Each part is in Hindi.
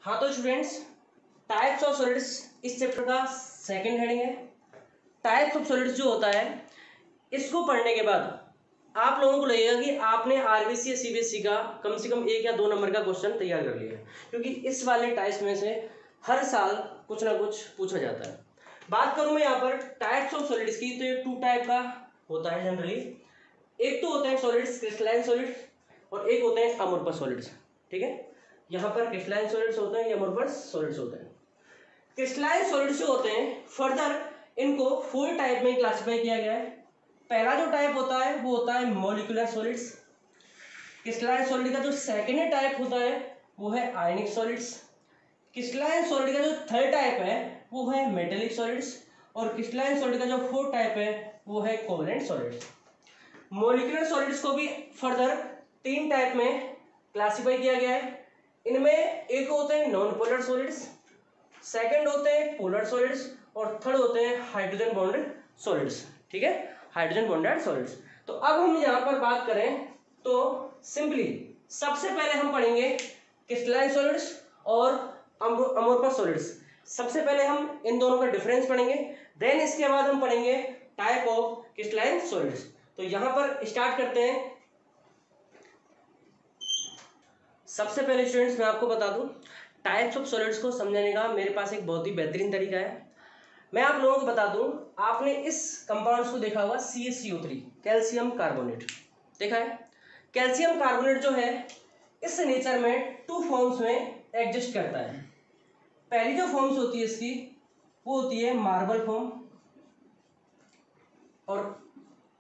हाँ तो स्टूडेंट्स, टाइप्स ऑफ सॉलिड्स इस चैप्टर का सेकंड हेडिंग है। टाइप्स ऑफ सॉलिड्स जो होता है, इसको पढ़ने के बाद आप लोगों को लगेगा कि आपने आरबीसी या सीबीएसई का कम से कम 1 या 2 नंबर का क्वेश्चन तैयार कर लिया है, क्योंकि इस वाले टाइप्स में से हर साल कुछ ना कुछ पूछा जाता है। बात करूं मैं यहाँ पर टाइप्स ऑफ सॉलिड्स की, तो ये 2 टाइप का होता है जनरली। एक तो होते हैं सॉलिड्स क्रिस्टलाइन सॉलिड्स और एक होते हैं अमोर्फस सॉलिड्स। ठीक है, यहाँ पर क्रिस्टलाइन सॉलिड्स होते हैं या अमोर्फस सॉलिड्स होते हैं। क्रिस्टलाइन सॉलिड्स जो होते हैं, फर्दर इनको 4 टाइप में क्लासिफाई किया गया है। पहला जो टाइप होता है वो होता है मॉलिक्यूलर सॉलिड्स। क्रिस्टलाइन सॉलिड का जो सेकेंड टाइप होता है वो है आयनिक सॉलिड्स। क्रिस्टलाइन सॉलिड का जो थर्ड टाइप है वो है मेटेलिक सॉलिड्स और क्रिस्टलाइन सॉलिड का जो फोर्थ टाइप है वो है कोवेलेंट सॉलिड्स। मॉलिक्यूलर सॉलिड्स को भी फर्दर 3 टाइप में क्लासिफाई किया गया है। इनमें एक होते हैं नॉन पोलर सॉलिड्स, सेकंड होते हैं पोलर सॉलिड्स और थर्ड होते हैं हाइड्रोजन बॉन्डेड सॉलिड्स। ठीक है, हाइड्रोजन बॉन्डेड सॉलिड्स। तो अब हम यहाँ पर बात करें तो सिंपली सबसे पहले हम पढ़ेंगे क्रिस्टलाइन सॉलिड्स और अमोर्फस सॉलिड्स। सबसे पहले हम इन दोनों का डिफरेंस पढ़ेंगे, देन इसके बाद हम पढ़ेंगे टाइप ऑफ क्रिस्टलाइन सॉलिड्स। तो यहाँ पर स्टार्ट करते हैं। सबसे पहले स्टूडेंट्स मैं आपको बता दूं, टाइप्स ऑफ सॉलिड्स को समझने का मेरे पास एक बहुत ही बेहतरीन तरीका है। मैं आप लोगों को बता दूं, आपने इस कंपाउंड्स को देखा होगा CaCO3, कैल्शियम कार्बोनेट देखा है। कैल्शियम कार्बोनेट जो है इस नेचर में 2 फॉर्म्स में एग्जिस्ट करता है। पहली जो फॉर्म्स होती है इसकी वो होती है मार्बल फॉर्म, और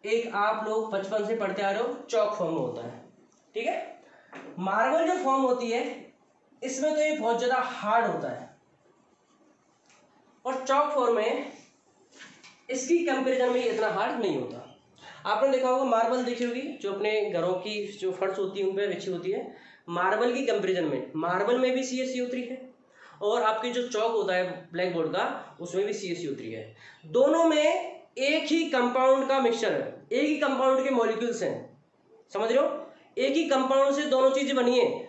एक आप लोग बचपन से पढ़ते आ रहे हो चौक फॉर्म में होता है। ठीक है, मार्बल जो फॉर्म होती है इसमें तो ये बहुत ज्यादा हार्ड होता है और चौक फॉर्म में इसकी कंपैरिजन में इतना हार्ड नहीं होता। आपने देखा होगा मार्बल देखी होगी, जो अपने घरों की जो फर्श होती है उन पर बिछी होती है। मार्बल की कंपैरिजन में मार्बल में भी CaCO3 है और आपके जो चौक होता है ब्लैक बोर्ड का उसमें भी CaCO3 है। दोनों में एक ही कंपाउंड का मिक्सचर है, एक ही कंपाउंड के मॉलिक्यूल्स हैं, समझ रहे हो, एक ही कंपाउंड से दोनों चीजें बनी है।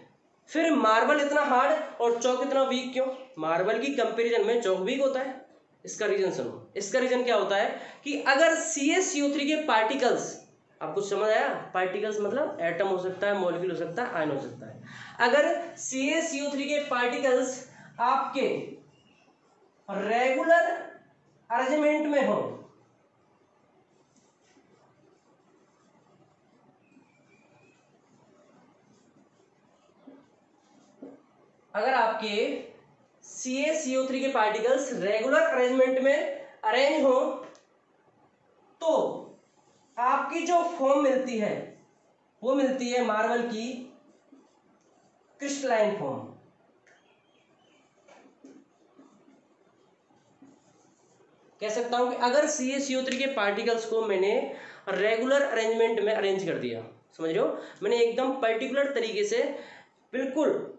फिर मार्बल इतना हार्ड और चौक इतना वीक क्यों? मार्बल की कंपैरिजन में चौक वीक होता है। इसका रीजन सुनो। इसका रीजन क्या होता है कि अगर CaCO3 के पार्टिकल्स, आपको समझ आया? पार्टिकल्स मतलब एटम हो सकता है, मॉलिक्यूल हो सकता है, आयन हो सकता है। अगर CaCO3 के पार्टिकल्स आपके रेगुलर अरेंजमेंट में हो, अगर आपके CaCO3 के पार्टिकल्स रेगुलर अरेंजमेंट में अरेंज हो तो आपकी जो फॉर्म मिलती है वो मिलती है मार्बल की क्रिस्टलाइन फॉर्म। कह सकता हूं कि अगर CaCO3 के पार्टिकल्स को मैंने रेगुलर अरेंजमेंट में अरेंज कर दिया, समझ रहे हो, मैंने एकदम पर्टिकुलर तरीके से बिल्कुल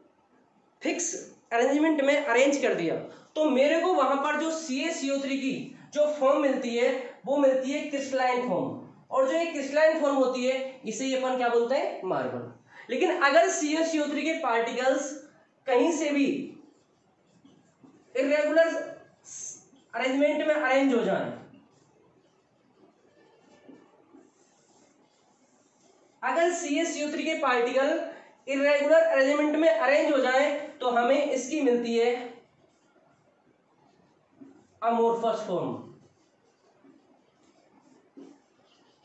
फिक्स अरेंजमेंट में अरेंज कर दिया, तो मेरे को वहां पर जो CaCO3 की जो फॉर्म मिलती है वो मिलती है क्रिस्टलाइन फॉर्म। और जो ये क्रिस्टलाइन फॉर्म होती है इसे ये अपन क्या बोलते हैं? मार्बल। लेकिन अगर CaCO3 के पार्टिकल्स कहीं से भी इरेगुलर अरेंजमेंट में अरेंज हो जाए, अगर CaCO3 के पार्टिकल इरेगुलर अरेंजमेंट में अरेंज हो जाए तो हमें इसकी मिलती है अमोर्फस फॉर्म।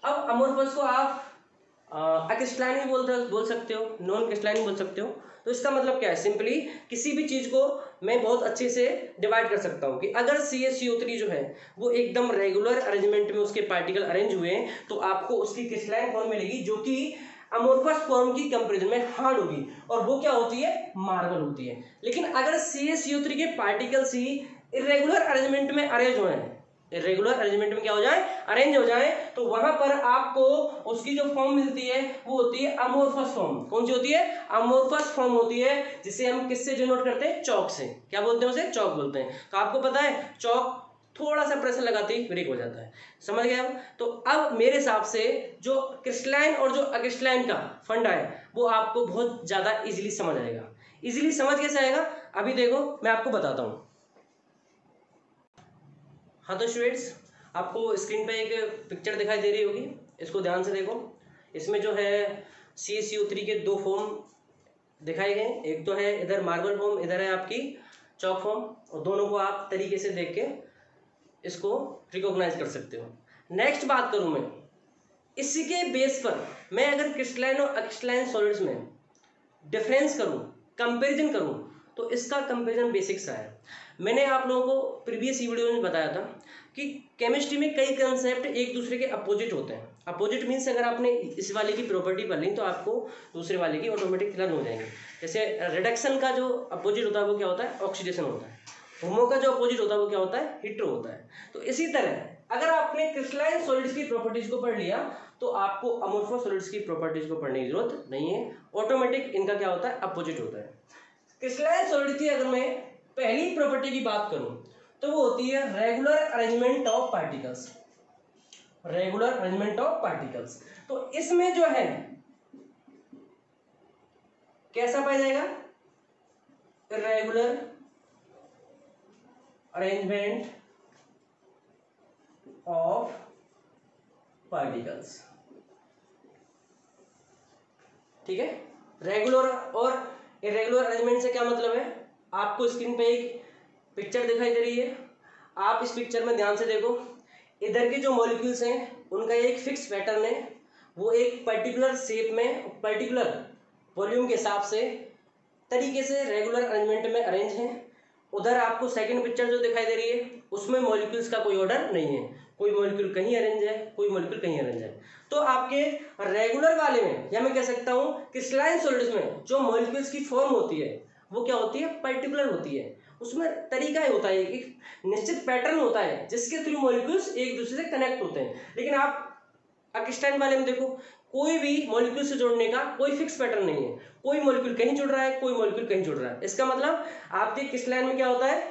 अब अमोर्फस को आप अक्रिस्टलाइन भी बोल सकते हो, नॉन क्रिस्टलाइन बोल सकते हो। तो इसका मतलब क्या है? सिंपली किसी भी चीज को मैं बहुत अच्छे से डिवाइड कर सकता हूं कि अगर CaCO3 जो है वो एकदम रेगुलर अरेंजमेंट में उसके पार्टिकल अरेंज हुए हैं तो आपको उसकी क्रिस्टलाइन फॉर्म मिलेगी, जो कि अमोर्फस फॉर्म की कंपैरिजन में हार्ड होगी, और वो क्या होती है? मार्बल होती है। लेकिन अगर CaCO3 के पार्टिकल्स ही इरेगुलर अरेंजमेंट में अरेंज हो जाए, रेगुलर अरेंजमेंट में क्या हो जाए? अरेंज हो जाए, तो वहां पर आपको उसकी जो फॉर्म मिलती है वो होती है अमोर्फस फॉर्म। कौन सी होती है? अमोर्फस फॉर्म होती है, जिसे हम किससे डिनोट करते हैं? चौक से। क्या बोलते हैं उसे? चौक बोलते हैं। तो आपको पता है चौक थोड़ा सा प्रेशर लगाते ही ब्रेक हो जाता है, समझ गए आप? तो अब मेरे हिसाब से जो क्रिस्टलाइन और जो अक्रिस्टलाइन का फंडा है वो आपको बहुत ज्यादा इजीली समझ आएगा। इजीली समझ कैसे आएगा अभी देखो मैं आपको बताता हूँ। हाँ तो स्टूडेंट्स, आपको स्क्रीन पे एक पिक्चर दिखाई दे रही होगी, इसको ध्यान से देखो। इसमें जो है CaCO3 के दो फॉर्म दिखाए गए, एक तो है इधर मार्बल फॉर्म, इधर है आपकी चॉक फॉर्म, और दोनों को आप तरीके से देख के इसको रिकॉग्नाइज कर सकते हो। नेक्स्ट बात करूं मैं, इसी के बेस पर मैं अगर क्रिस्टलाइन और अक्रिस्टलाइन सॉलिड्स में डिफरेंस करूं, कंपैरिजन करूं, तो इसका कंपैरिजन बेसिक सा है। मैंने आप लोगों को प्रीवियस वीडियो में बताया था कि केमिस्ट्री में कई कंसेप्ट एक दूसरे के अपोजिट होते हैं। अपोजिट मीन्स अगर आपने इस वाले की प्रॉपर्टी पढ़ ली तो आपको दूसरे वाले की ऑटोमेटिक लर्न हो जाएंगे। जैसे रिडक्शन का जो अपोजिट होता है वो क्या होता है, ऑक्सीडेशन होता है। होमो का जो अपोजिट होता है वो क्या होता है, हिट्रो होता है। तो इसी तरह अगर आपने क्रिस्टलाइन सॉलिड्स की प्रॉपर्टीज को पढ़ लिया तो आपको अमोर्फस सॉलिड्स की प्रॉपर्टीज को पढ़ने की जरूरत नहीं है, ऑटोमेटिक इनका क्या होता है, अपोजिट होता है। क्रिस्टलाइन सॉलिड की अगर मैं पहली प्रॉपर्टी की बात करूं तो वो होती है regular arrangement of particles. Regular arrangement of particles, तो इसमें जो है कैसा पाया जाएगा, इर्रेगुलर अरेंजमेंट ऑफ पार्टिकल्स। ठीक है, रेगुलर और इर्रेगुलर अरेंजमेंट से क्या मतलब है, आपको स्क्रीन पे एक पिक्चर दिखाई दे रही है, आप इस पिक्चर में ध्यान से देखो। इधर के जो मॉलिक्यूल्स हैं उनका एक फिक्स पैटर्न है, वो एक पर्टिकुलर शेप में पर्टिकुलर वॉल्यूम के हिसाब से तरीके से रेगुलर अरेंजमेंट में अरेंज हैं। उधर आपको सेकंड पिक्चर जो दिखाई दे रही है उसमें मॉलिक्यूल्स का कोई ऑर्डर नहीं है, कोई मॉलिक्यूल कहीं अरेंज है, कोई मॉलिक्यूल कहीं अरेंज है। तो आपके रेगुलर वाले में या मैं कह सकता हूं क्रिस्टलाइन सॉलिड्स में जो मॉलिक्यूल्स की फॉर्म होती है वो क्या होती है, पर्टिकुलर होती है। उसमें तरीका ही होता है, एक निश्चित पैटर्न होता है जिसके थ्रू मॉलिक्यूल्स एक दूसरे से कनेक्ट होते हैं। लेकिन आप क्रिस्टलाइन वाले में देखो, कोई भी मॉलिक्यूल से जोड़ने का कोई फिक्स पैटर्न नहीं है, कोई मॉलिक्यूल कहीं जुड़ रहा है, कोई मॉलिक्यूल कहीं जुड़ रहा है। इसका मतलब आपके क्रिस्टलाइन में क्या होता है,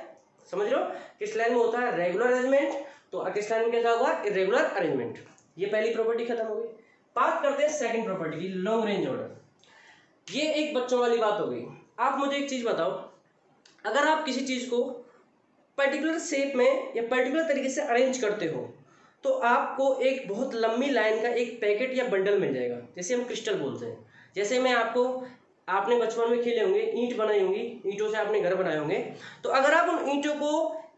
समझ लो, क्रिस्टलाइन में होता है रेगुलर अरेंजमेंट, तो क्रिस्टलाइन में क्या होगा, इर्रेगुलर अरेंजमेंट। ये पहली प्रॉपर्टी खत्म हो गई। बात करते हैं सेकंड प्रॉपर्टी की, लॉन्ग रेंज ऑर्डर। ये एक बच्चों वाली बात हो गई। आप मुझे एक चीज बताओ, अगर आप किसी चीज को पर्टिकुलर शेप में या पर्टिकुलर तरीके से अरेंज करते हो तो आपको एक बहुत लंबी लाइन का एक पैकेट या बंडल मिल जाएगा, जैसे हम क्रिस्टल बोलते हैं। जैसे मैं आपने बचपन में खेले होंगे, ईंट बनाई होंगी, ईंटों से आपने घर बनाए होंगे, तो अगर आप उन ईंटों को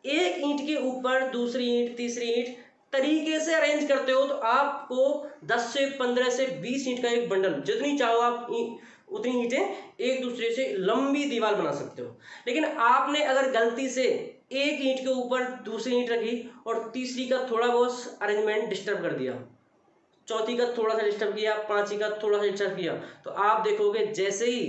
एक ईंट के ऊपर दूसरी ईंट तीसरी ईंट तरीके से अरेंज करते हो तो आपको 10 से 15 से 20 ईंट का एक बंडल, जितनी चाहो आप उतनी ईंटें एक दूसरे से लंबी दीवार बना सकते हो। लेकिन आपने अगर गलती से एक ईंट के ऊपर दूसरी ईंट रखी और तीसरी का थोड़ा बहुत अरेंजमेंट डिस्टर्ब कर दिया, चौथी का थोड़ा सा डिस्टर्ब किया, पांचवी का थोड़ा सा डिस्टर्ब किया, तो आप देखोगे जैसे ही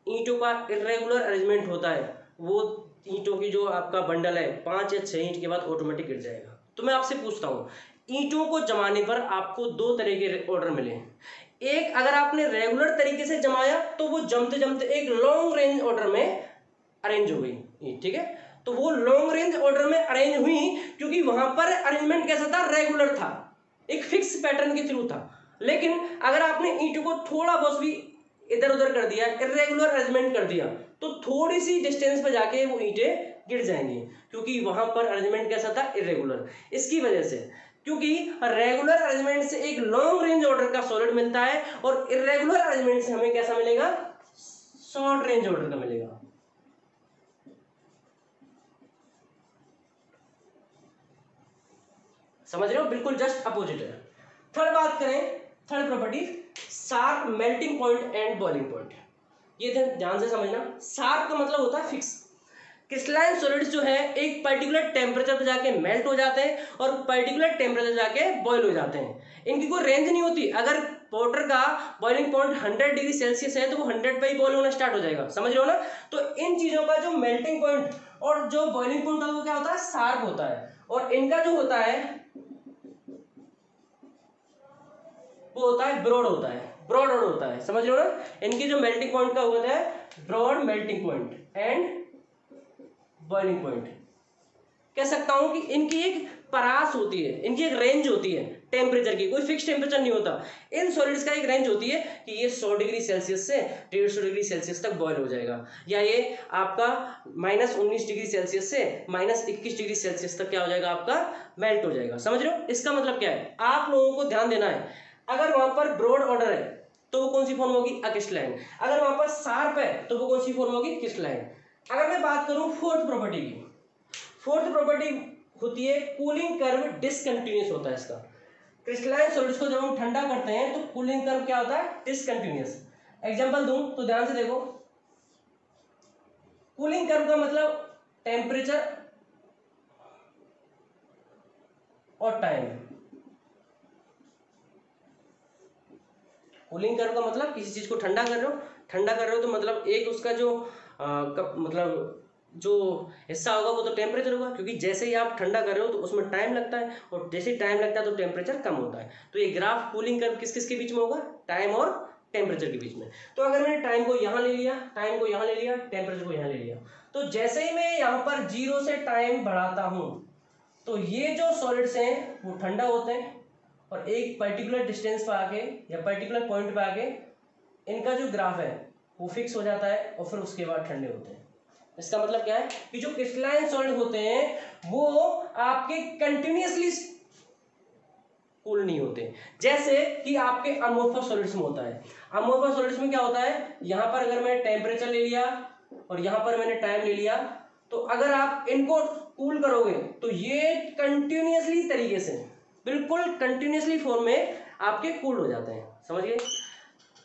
ईंटों का इर्रेगुलर अरेंजमेंट होता है वो ईंटों की जो आपका बंडल है 5 या 6 ईंट के बाद ऑटोमेटिक गिर जाएगा। तो मैं आपसे पूछता हूँ, ईंटों को जमाने पर आपको दो तरह के ऑर्डर मिले। एक, अगर आपने रेगुलर तरीके से जमाया तो वो जमते जमते एक लॉन्ग रेंज ऑर्डर में अरेंज हो गई। ठीक है, तो वो लॉन्ग रेंज ऑर्डर में अरेंज हुई क्योंकि वहां पर अरेंजमेंट कैसा था, रेगुलर था, एक फिक्स पैटर्न के थ्रू था। लेकिन अगर आपने ईंटों को थोड़ा बहुत भी इधर उधर कर दिया, इर्रेगुलर अरेंजमेंट कर दिया, तो थोड़ी सी डिस्टेंस पे जाके वो ईंटें गिर जाएंगी क्योंकि वहां पर अरेंजमेंट कैसा था, इर्रेगुलर। इसकी वजह से, क्योंकि रेगुलर अरेंजमेंट से एक लॉन्ग रेंज ऑर्डर का सॉलिड मिलता है और इर्रेगुलर अरेंजमेंट से हमें कैसा मिलेगा, शॉर्ट रेंज ऑर्डर का मिलेगा। समझ रहे हो, बिल्कुल जस्ट अपोजिट है। थर्ड बात करें, third property, sharp melting point and boiling point. ये ध्यान से समझना, शार्प का मतलब होता है फिक्स। क्रिस्टलाइन सॉलिड्स जो है एक पर्टिकुलर टेम्परेचर पे जाके मेल्ट हो जाते हैं और पर्टिकुलर टेम्परेचर जाके बॉयल हो जाते हैं। इनकी कोई रेंज नहीं होती। अगर वाटर का बॉइलिंग पॉइंट 100 डिग्री सेल्सियस है तो वो 100 पे ही बॉयल होना स्टार्ट हो जाएगा, समझ रहे हो ना। तो इन चीजों का जो मेल्टिंग पॉइंट और जो बॉइलिंग पॉइंट है वो क्या होता है, शार्प होता है। और इनका जो होता है वो होता है ब्रॉड होता है, ब्रॉड होता है, समझ रहे हो ना। इनकी जो मेल्टिंग पॉइंट का होता है broad melting point and boiling point. कह सकता हूं कि इनकी एक परास होती है, इनकी एक रेंज होती है, टेम्परेचर की, कोई फिक्स टेम्परेचर नहीं होता। इन सॉलिड्स का एक रेंज होती है कि ये 100 डिग्री सेल्सियस से 150 डिग्री सेल्सियस तक बॉयल हो जाएगा, या ये आपका -19 डिग्री सेल्सियस से -21 डिग्री सेल्सियस तक क्या हो जाएगा, आपका मेल्ट हो जाएगा। समझ रहे हो? इसका मतलब क्या है, आप लोगों को ध्यान देना है, अगर वहां पर ब्रॉड ऑर्डर है तो वो कौन सी फॉर्म होगी, अक्रिस्टलाइन। अगर वहां पर शार्प है तो वो कौन सी फॉर्म होगी, क्रिस्टलाइन। अगर मैं बात करूं फोर्थ प्रॉपर्टी की, फोर्थ प्रॉपर्टी होती है कूलिंग कर्व डिसकंटिन्यूअस होता है इसका। क्रिस्टलाइन सॉलिड्स को जब हम ठंडा करते हैं तो कूलिंग कर्व क्या होता है, डिसकंटिन्यूअस। एग्जांपल दूं तो ध्यान से देखो, कूलिंग कर्व का मतलब टेम्परेचर और टाइम। कूलिंग कर्व का मतलब किसी चीज को ठंडा कर रहे हो तो मतलब एक उसका जो मतलब जो हिस्सा होगा वो तो टेम्परेचर होगा, क्योंकि जैसे ही आप ठंडा कर रहे हो तो उसमें टाइम लगता है, और जैसे ही टाइम लगता है तो टेम्परेचर कम होता है। तो ये ग्राफ कूलिंग कर्व किस किस के बीच में होगा, टाइम और टेम्परेचर के बीच में। तो अगर मैंने टाइम को यहाँ ले लिया, टाइम को यहाँ ले लिया, टेम्परेचर को यहाँ ले लिया, तो जैसे ही मैं यहाँ पर 0 से टाइम बढ़ाता हूँ तो ये जो सॉलिड्स हैं वो ठंडा होते हैं, और एक पर्टिकुलर डिस्टेंस पे आके या पर्टिकुलर पॉइंट पे आके इनका जो ग्राफ है वो फिक्स हो जाता है, और फिर उसके बाद ठंडे होते हैं। इसका मतलब क्या है कि जो क्रिस्टलाइन सॉलिड होते हैं वो आपके कंटिन्यूअसली कूल नहीं होते, जैसे कि आपके अमोर्फस सॉलिड्स में होता है। अमोर्फस सॉलिड्स में क्या होता है, यहां पर अगर मैं टेम्परेचर ले लिया और यहां पर मैंने टाइम ले लिया, तो अगर आप इनको कूल करोगे तो ये कंटिन्यूअसली तरीके से, बिल्कुल कंटिन्यूअसली फॉर्म में आपके कूल हो जाते हैं। समझ गए?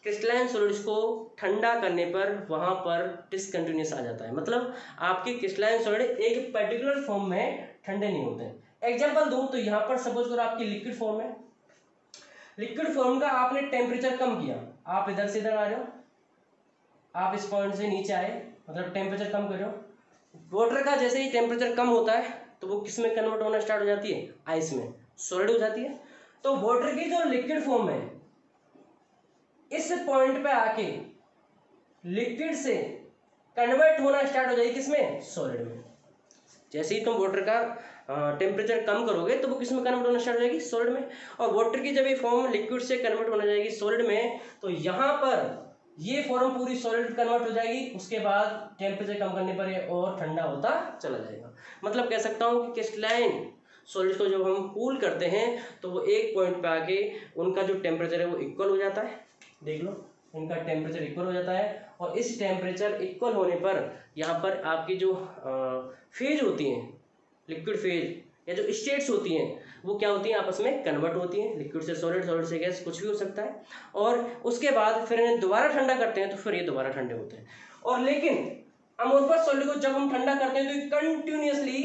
क्रिस्टलाइन सॉलिड्स को ठंडा करने पर वहां पर डिसकंटिन्यूअस आ जाता है, मतलब आपके क्रिस्टलाइन सॉलिड एक पर्टिकुलर फॉर्म में ठंडे नहीं होते। एग्जांपल दूं तो यहां पर सपोज करो आपकी लिक्विड फॉर्म है, लिक्विड फॉर्म का आपने टेम्परेचर कम किया, आप इधर से इधर आ रहे हो, आप इस पॉइंट से नीचे आए, मतलब टेम्परेचर कम कर रहे हो। वाटर का जैसे ही टेम्परेचर कम होता है तो वो किस में कन्वर्ट होना स्टार्ट हो जाती है, आइस में, सॉलिड हो जाती है। तो वाटर की जो लिक्विड फॉर्म है इस पॉइंट पे आके लिक्विड से कन्वर्ट होना स्टार्ट हो जाएगी किसमें, सॉलिड में। जैसे ही तुम वाटर का टेम्परेचर कम करोगे तो वो किस में कन्वर्ट होना स्टार्ट हो जाएगी, सॉलिड में। और वाटर की जब ये फॉर्म लिक्विड से कन्वर्ट होने जाएगी सॉलिड में, तो यहाँ पर ये फॉर्म पूरी सॉलिड कन्वर्ट हो जाएगी, उसके बाद टेम्परेचर कम करने पर ये और ठंडा होता चला जाएगा। मतलब कह सकता हूँ कि क्रिस्टलाइन सॉलिड्स को जब हम कूल करते हैं तो वो एक पॉइंट पे आके उनका जो टेम्परेचर है वो इक्वल हो जाता है। देख लो, इनका टेम्परेचर इक्वल हो जाता है, और इस टेम्परेचर इक्वल होने पर यहाँ पर आपकी जो फेज होती हैं, लिक्विड फेज या जो स्टेट्स होती हैं वो क्या होती हैं, आपस में कन्वर्ट होती हैं, लिक्विड से सॉलिड, सॉलिड से गैस, कुछ भी हो सकता है। और उसके बाद फिर इन्हें दोबारा ठंडा करते हैं तो फिर ये दोबारा ठंडे होते हैं। और लेकिन अमोर्फस सॉलिड को जब हम ठंडा करते हैं तो ये कंटिन्यूअसली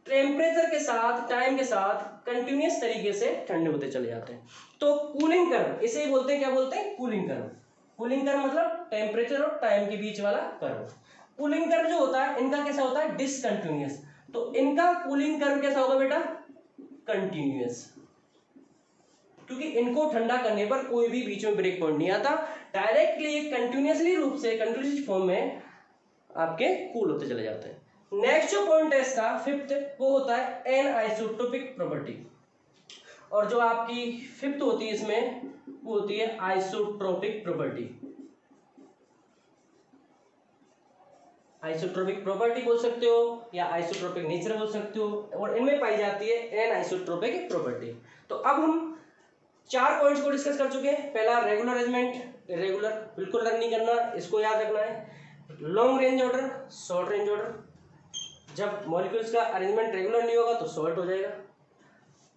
टेम्परेचर के साथ, टाइम के साथ कंटिन्यूअस तरीके से ठंडे होते चले जाते हैं। तो कूलिंग कर्व इसे ही बोलते हैं, क्या बोलते हैं, कूलिंग कर्व। कूलिंग कर्व मतलब टेम्परेचर और टाइम के बीच वाला कर्व। कूलिंग कर्व जो होता है इनका कैसा होता है, डिसकंटिन्यूअस। तो इनका कूलिंग कर्व कैसा होगा बेटा, कंटिन्यूअस, क्योंकि इनको ठंडा करने पर कोई भी बीच में ब्रेक पॉइंट नहीं आता, डायरेक्टली कंटिन्यूअसली रूप से कंटिन्यूअस फॉर्म में आपके कूल होते चले जाते हैं। नेक्स्ट जो पॉइंट है इसका फिफ्थ, वो होता है एनआइसोट्रोपिक प्रॉपर्टी। और जो आपकी फिफ्थ होती है इसमें वो होती है आइसोट्रोपिक प्रॉपर्टी। आइसोट्रोपिक प्रॉपर्टी बोल सकते हो या आइसोट्रोपिक नेचर बोल सकते हो, और इनमें पाई जाती है एनआइसोट्रोपिक प्रॉपर्टी। तो अब हम 4 पॉइंट्स को डिस्कस कर चुके हैं। पहला रेगुलर अरेंजमेंट, इरेगुलर बिल्कुल रन नहीं करना, इसको याद रखना है। Long range order, short range order, जब मॉलिक्यूल्स का अरेंजमेंट रेगुलर नहीं होगा तो सॉल्ट हो जाएगा।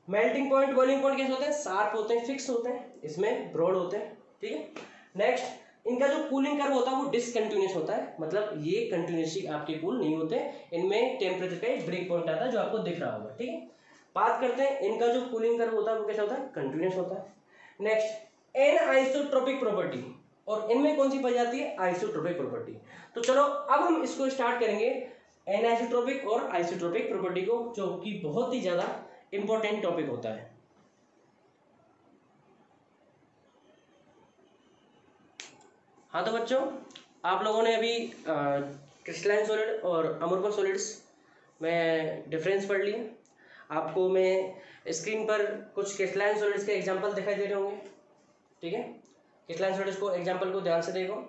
मेल्टिंग पॉइंट, बॉइलिंग पॉइंट कैसे होते हैं, शार्प होते हैं, फिक्स होते हैं, इसमें ब्रॉड होते हैं, ठीक है। नेक्स्ट, इनका जो कूलिंग कर्व होता है वो डिसकंटिन्यूअस होता है, मतलब ये कंटिन्यूअसली आपके कूल नहीं होते, इनमें टेम्परेचर का एक ब्रेक पॉइंट आता है जो आपको दिख रहा होगा, ठीक है। बात करते हैं इनका जो कूलिंग कर्व होता है वो कैसा होता है, कंटिन्यूअस होता है। नेक्स्ट, एनआइसोट्रोपिक प्रॉपर्टी, और इनमें कौन सी पाई जाती है, आइसोट्रोपिक प्रॉपर्टी। तो चलो अब हम इसको स्टार्ट करेंगे, एनआइसोट्रोपिक और आइसोट्रोपिक प्रॉपर्टी को, जो कि बहुत ही ज्यादा इंपॉर्टेंट टॉपिक होता है। हाँ तो बच्चों, आप लोगों ने अभी क्रिस्टलाइन सॉलिड और अमोर्फस सॉलिड्स में डिफरेंस पढ़ लिया। आपको मैं स्क्रीन पर कुछ क्रिस्टलाइन सॉलिड्स के एग्जांपल दिखाई दे रहे होंगे, ठीक है। क्रिस्टलाइन सॉलिड्स को एग्जांपल को ध्यान से देखो,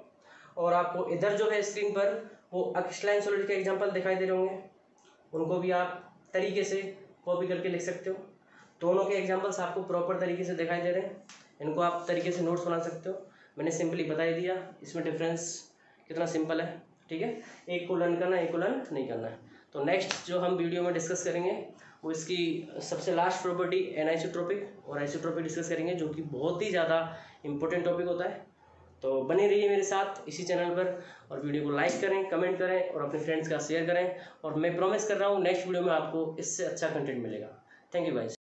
और आपको इधर जो है स्क्रीन पर वो क्रिस्टलाइन सॉलिड के एग्जांपल दिखाई दे रहे होंगे, उनको भी आप तरीके से कॉपी करके लिख सकते हो। दोनों के एग्जांपल्स आपको प्रॉपर तरीके से दिखाई दे रहे हैं, इनको आप तरीके से नोट्स बना सकते हो। मैंने सिंपली बता ही दिया इसमें डिफरेंस कितना सिंपल है, ठीक है। एक को लर्न करना है, एक को लर्न नहीं करना है। तो नेक्स्ट जो हम वीडियो में डिस्कस करेंगे वो इसकी सबसे लास्ट प्रॉपर्टी एनाइसोट्रोपिक और आइसोट्रोपिक डिस्कस करेंगे, जो कि बहुत ही ज़्यादा इंपॉर्टेंट टॉपिक होता है। तो बने रहिए मेरे साथ इसी चैनल पर, और वीडियो को लाइक करें, कमेंट करें और अपने फ्रेंड्स का शेयर करें। और मैं प्रॉमिस कर रहा हूँ नेक्स्ट वीडियो में आपको इससे अच्छा कंटेंट मिलेगा। Thank you guys.